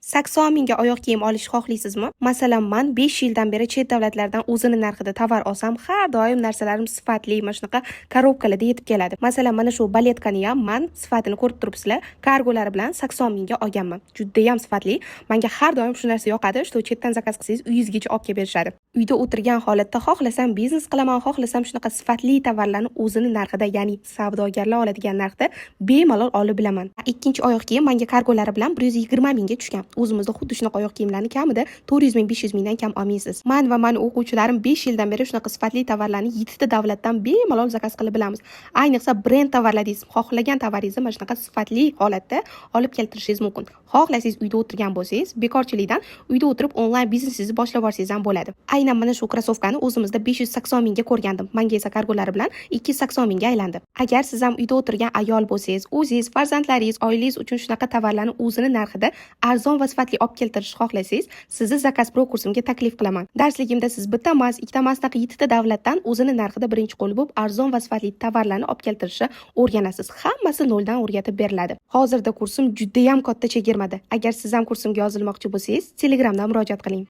80 mingga oyoq kiyim olishni xohlaysizmi? Masalan, men 5 yildan beri chet davlatlardan o'zini narxida tovar olsam, har doim narsalarim sifatli, mana shunaqa korobkalarda yetib keladi. Masalan, mana shu baletkani ham men sifatini ko'rib turibsizlar, kargolari bilan 80 mingga olganman. Juda ham sifatli. Menga har doim shu narsa yoqadi. Shu chetdan zakaz qilsangiz uyingizgacha olib kelib berishadi. Uyda o'tirgan holatda xohlasam biznes qilaman, xohlasam shunaqa sifatli tovarlarni o'zini narxida, ya'ni savdogarlar oladigan narxda bemalol olib bilaman. Ikkinchi oyoq kiyim menga kargolari bilan 120 mingga tushgan. O'zimizda xuddi shunaqa oyoq kiyimlarni kamida 400 ming, 500 mingdan kam olmaysiz. Men va meni o'quvchilarim 5 yildan beri shunaqa sifatli tovarlarni 7 ta davlatdan bemalol zakaz qilib bilamiz. Ayniqsa brend tovarlar deysiz, xohlagan tovaringizni mana shunaqa sifatli holatda olib keltirishingiz mumkin. Xohlasangiz uyda o'tirgan bo'lsangiz, bekorchilikdan uyda o'tirib onlayn biznesingizni boshlab yuborsangiz ham bo'ladi. Aynan mana shu krossovkani o'zimizda 580 mingga ko'rgandim. Menga esa kargolari bilan 280 mingga aylandi. Agar siz ham uyda o'tirgan ayol bo'lsangiz, o'zingiz, farzandlaringiz, oilangiz uchun shunaqa tovarlarni o'zini narxida arzon va sifatli olib keltirishni xohlasangiz, sizni Zakaz Pro kursimga taklif qilaman. Darsligimda siz bitta emas, ikkita emas, 7 ta davlatdan o'zini narxida birinchi qo'l bo'lib arzon va sifatli tovarlarni olib keltirishni o'rganasiz. Hammasi noldan o'rgatib beriladi. Hozirda kursim juda ham katta chegirmada. Agar siz ham kursimga yozilmoqchi bo'lsangiz, Telegramdan murojaat qiling.